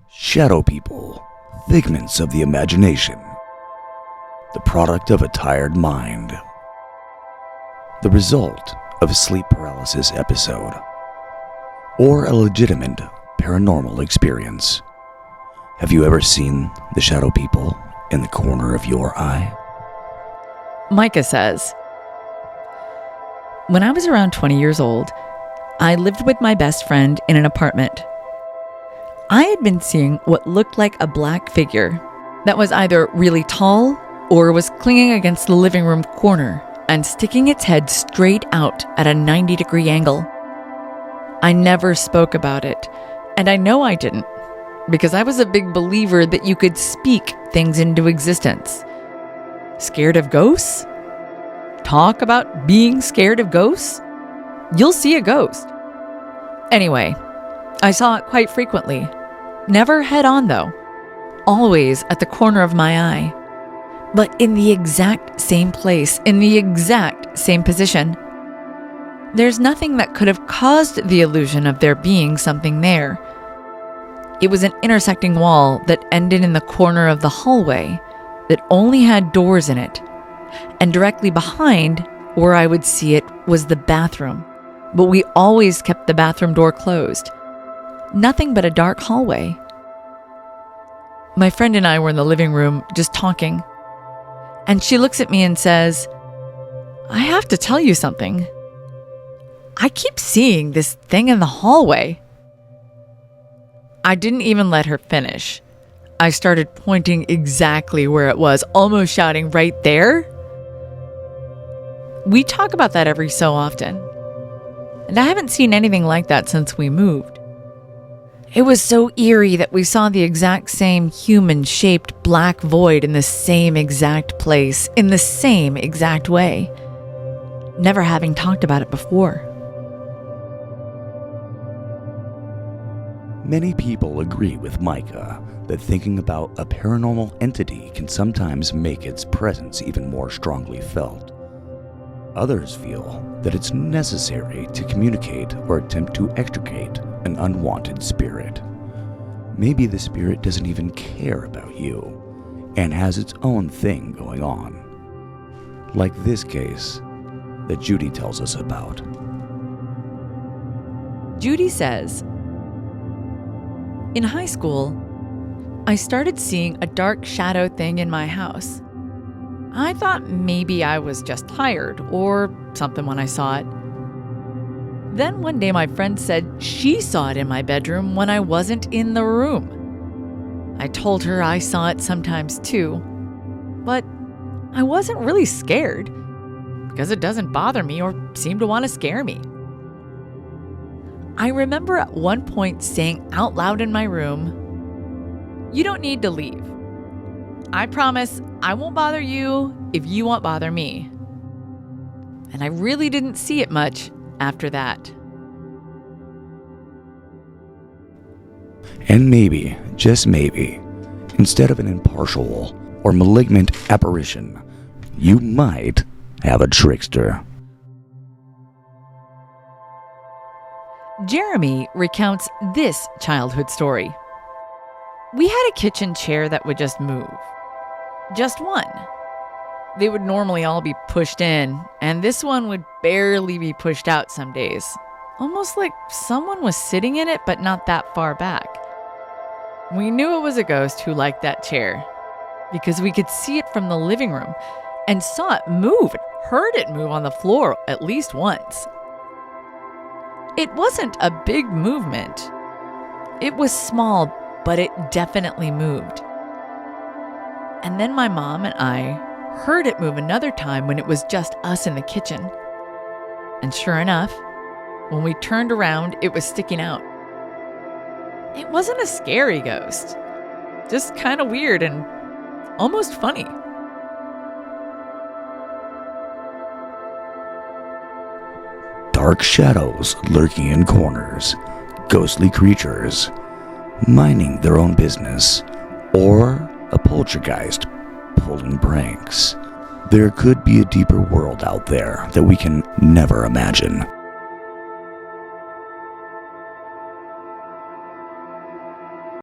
Shadow people, figments of the imagination, the product of a tired mind, the result of a sleep paralysis episode, or a legitimate paranormal experience. Have you ever seen the shadow people in the corner of your eye? Micah says, when I was around 20 years old, I lived with my best friend in an apartment. I had been seeing what looked like a black figure that was either really tall or was clinging against the living room corner and sticking its head straight out at a 90-degree angle. I never spoke about it, and I know I didn't, because I was a big believer that you could speak things into existence. Scared of ghosts? Talk about being scared of ghosts? You'll see a ghost. Anyway, I saw it quite frequently. Never head on though. Always at the corner of my eye. But in the exact same place, in the exact same position. There's nothing that could have caused the illusion of there being something there. It was an intersecting wall that ended in the corner of the hallway that only had doors in it. And directly behind, where I would see it, was the bathroom. But we always kept the bathroom door closed. Nothing but a dark hallway. My friend and I were in the living room just talking. And she looks at me and says, I have to tell you something. I keep seeing this thing in the hallway. I didn't even let her finish. I started pointing exactly where it was, almost shouting, right there. We talk about that every so often. And I haven't seen anything like that since we moved. It was so eerie that we saw the exact same human-shaped black void in the same exact place, in the same exact way, never having talked about it before. Many people agree with Micah that thinking about a paranormal entity can sometimes make its presence even more strongly felt. Others feel that it's necessary to communicate or attempt to extricate an unwanted spirit. Maybe the spirit doesn't even care about you and has its own thing going on. Like this case that Judy tells us about. Judy says, in high school, I started seeing a dark shadow thing in my house. I thought maybe I was just tired or something when I saw it. Then one day my friend said she saw it in my bedroom when I wasn't in the room. I told her I saw it sometimes too, but I wasn't really scared because it doesn't bother me or seem to want to scare me. I remember at one point saying out loud in my room, "You don't need to leave. I promise I won't bother you if you won't bother me." And I really didn't see it much after that. And maybe, just maybe, instead of an impartial or malignant apparition, you might have a trickster. Jeremy recounts this childhood story. We had a kitchen chair that would just move. Just one. They would normally all be pushed in, and this one would barely be pushed out some days. Almost like someone was sitting in it, but not that far back. We knew it was a ghost who liked that chair, because we could see it from the living room, and saw it move, and heard it move on the floor at least once. It wasn't a big movement. It was small, but it definitely moved. And then my mom and I heard it move another time when it was just us in the kitchen. And sure enough, when we turned around, it was sticking out. It wasn't a scary ghost, just kind of weird and almost funny. Dark shadows lurking in corners, ghostly creatures minding their own business, or a poltergeist pulling pranks. There could be a deeper world out there that we can never imagine.